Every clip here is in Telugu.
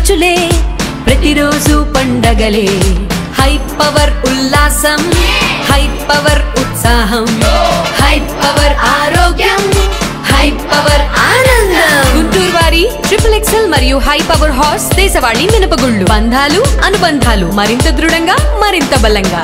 రుచులే ప్రతిరోజు పండగలే హై పవర్ ఉల్లాసం హై పవర్ ఉత్సాహం హై పవర్ ఆరోగ్యం హై పవర్ ఆనందం గుంటూరు వారి XXL మరియు హై పవర్ హార్స్ దేశవాళీ మినపగుళ్ళు బంధాలు అనుబంధాలు మరింత దృఢంగా మరింత బలంగా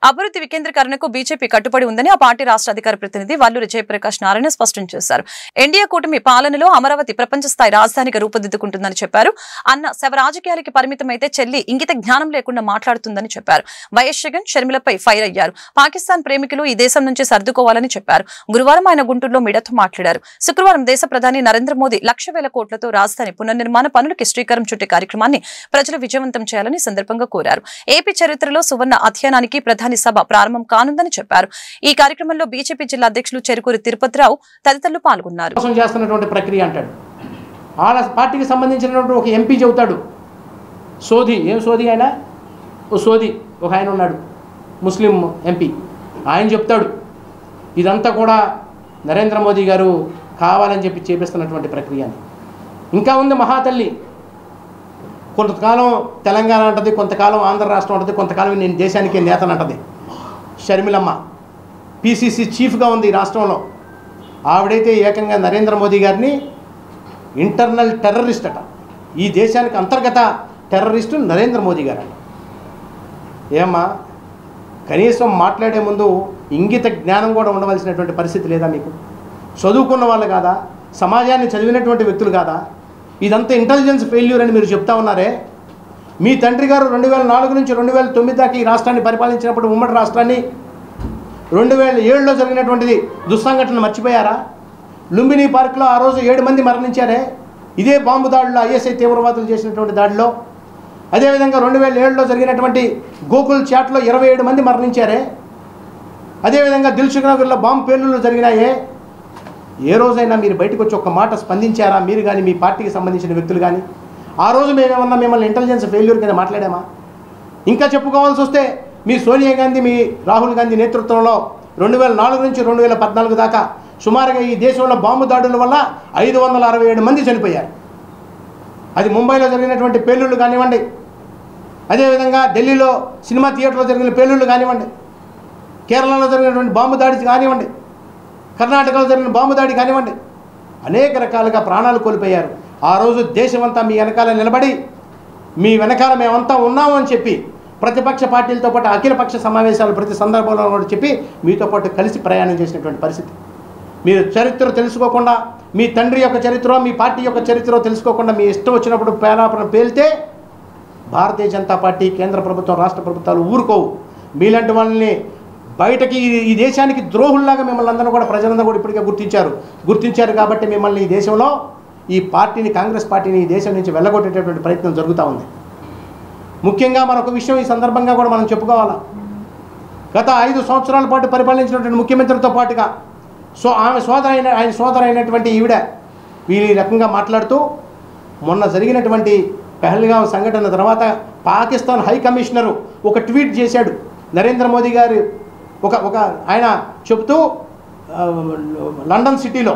అభివృద్ధి వికేంద్రీకరణకు బీజేపీ కట్టుబడి ఉందని ఆ పార్టీ రాష్ట్ర అధికార ప్రతినిధి వల్లూరి జయప్రకాష్ నారాయణ స్పష్టం చేశారు. ఎన్డీఏ కూటమి పాలనలో అమరావతి ప్రపంచ స్థాయి రాజధానిగా రూపుదిద్దుకుంటుందని చెప్పారు. అన్న శవ రాజకీయాలకి పరిమితమైతే చెల్లి ఇంగిత జ్ఞానం లేకుండా మాట్లాడుతుందని చెప్పారు. వైఎస్ జగన్ షర్మిలపై ఫైర్ అయ్యారు. పాకిస్తాన్ ప్రేమికులు ఈ దేశం నుంచి సర్దుకోవాలని చెప్పారు. గురువారం ఆయన గుంటూరులో మీడియాతో మాట్లాడారు. శుక్రవారం దేశ ప్రధాని నరేంద్ర మోదీ 1,00,000 వేల కోట్లతో రాజధాని పునర్నిర్మాణ పనులకి శ్రీకారం చుట్టే కార్యక్రమాన్ని ప్రజలు విజయవంతం చేయాలని సందర్భంగా కోరారు. ఏపీ చరిత్రలో సువర్ణ అధ్యయనానికి ప్రధాని సభ ప్రారంభం కానుందని చెప్పారు. ఈ కార్యక్రమంలో బీజేపీ జిల్లా అధ్యక్షులు చెరుకూరి తిరుపతిరావు తదితరులు పాల్గొన్నారు. ప్రక్రియ అంటాడు వాళ్ళ పార్టీకి సంబంధించినటువంటి ఒక ఎంపీ చెబుతాడు సోది ఏం సోది ఆయన ఓ సోది ఒక ఆయన ఉన్నాడు ముస్లిం ఎంపీ ఆయన చెప్తాడు ఇదంతా కూడా నరేంద్ర మోదీ గారు కావాలని చెప్పి చేపిస్తున్నటువంటి ప్రక్రియ అని. ఇంకా ఉంది మహాతల్లి కొంతకాలం తెలంగాణ అంటది కొంతకాలం ఆంధ్ర రాష్ట్రం అంటది కొంతకాలం నేను దేశానికి నేతను అంటది షర్మిలమ్మ పిసిసి చీఫ్గా ఉంది ఈ రాష్ట్రంలో. ఆవిడైతే ఏకంగా నరేంద్ర మోదీ గారిని ఇంటర్నల్ టెర్రరిస్ట్ అట ఈ దేశానికి అంతర్గత టెర్రరిస్టు నరేంద్ర మోదీ గారు. ఏమ్మా కనీసం మాట్లాడే ముందు ఇంగిత జ్ఞానం కూడా ఉండవలసినటువంటి పరిస్థితి లేదా మీకు? చదువుకున్న వాళ్ళు కాదా? సమాజాన్ని చదివినటువంటి వ్యక్తులు కాదా? ఇదంతా ఇంటెలిజెన్స్ ఫెయిల్యూర్ అని మీరు చెప్తా ఉన్నారే. మీ తండ్రి గారు 2004 నుంచి 2009 దాకా ఈ రాష్ట్రాన్ని పరిపాలించినప్పుడు ఉమ్మడి రాష్ట్రాన్ని 2007లో జరిగినటువంటిది దుస్సంఘటనలు మర్చిపోయారా? లుంబిని పార్క్లో ఆ రోజు 7 మంది మరణించారే ఇదే బాంబు దాడిలో ఐఎస్ఐ తీవ్రవాదులు చేసినటువంటి దాడిలో. అదేవిధంగా 2007లో జరిగినటువంటి గోకుల్ చాట్లో 27 మంది మరణించారే. అదేవిధంగా దిల్సుఖ్ నగర్లో బాంబు పేలుళ్లు జరిగినాయే. ఏ రోజైనా మీరు బయటకు వచ్చి ఒక్క మాట స్పందించారా మీరు కానీ మీ పార్టీకి సంబంధించిన వ్యక్తులు కానీ? ఆ రోజు మేమేమన్నా మిమ్మల్ని ఇంటెలిజెన్స్ ఫెయిల్యూర్ కింద మాట్లాడామా? ఇంకా చెప్పుకోవాల్సి వస్తే మీ సోనియా గాంధీ మీ రాహుల్ గాంధీ నేతృత్వంలో 2004 నుంచి 2014 దాకా సుమారుగా ఈ దేశంలో బాంబు దాడుల వల్ల 567 మంది చనిపోయారు. అది ముంబైలో జరిగినటువంటి పేలుళ్లు కానివ్వండి, అదేవిధంగా ఢిల్లీలో సినిమా థియేటర్లో జరిగిన పేలుళ్లు కానివ్వండి, కేరళలో జరిగినటువంటి బాంబు దాడి కానివ్వండి, కర్ణాటకలో జరిగిన బాంబు దాడి కానివ్వండి, అనేక రకాలుగా ప్రాణాలు కోల్పోయారు. ఆ రోజు దేశమంతా మీ వెనకాల నిలబడి మీ వెనకాల మేమంతా ఉన్నాము అని చెప్పి ప్రతిపక్ష పార్టీలతో పాటు అఖిలపక్ష సమావేశాలు ప్రతి సందర్భంలో కూడా చెప్పి మీతో పాటు కలిసి ప్రయాణం చేసినటువంటి పరిస్థితి. మీరు చరిత్ర తెలుసుకోకుండా మీ తండ్రి యొక్క చరిత్ర మీ పార్టీ యొక్క చరిత్ర తెలుసుకోకుండా మీ ఇష్టం వచ్చినప్పుడు పేరాపణ పేలితే భారతీయ జనతా పార్టీ కేంద్ర ప్రభుత్వం రాష్ట్ర ప్రభుత్వాలు ఊరుకోవు. మీలాంటి వాళ్ళని బయటకి ఈ దేశానికి ద్రోహుల్లాగా మిమ్మల్ని అందరూ కూడా ప్రజలందరూ కూడా ఇప్పటికే గుర్తించారు కాబట్టి మిమ్మల్ని ఈ దేశంలో ఈ పార్టీని కాంగ్రెస్ పార్టీని ఈ దేశం నుంచి వెళ్ళగొట్టేటటువంటి ప్రయత్నం జరుగుతూ ఉంది. ముఖ్యంగా మరొక విషయం ఈ సందర్భంగా కూడా మనం చెప్పుకోవాలా. గత 5 సంవత్సరాల పాటు పరిపాలించినటువంటి ముఖ్యమంత్రితో పాటుగా ఆయన సోదరు అయినటువంటి ఈవిడ వీళ్ళు ఈ రకంగా మాట్లాడుతూ మొన్న జరిగినటువంటి పహల్గాం సంఘటన తర్వాత పాకిస్తాన్ హై కమిషనరు ఒక ట్వీట్ చేశాడు. నరేంద్ర మోదీ గారు ఒక ఆయన చెబుతూ లండన్ సిటీలో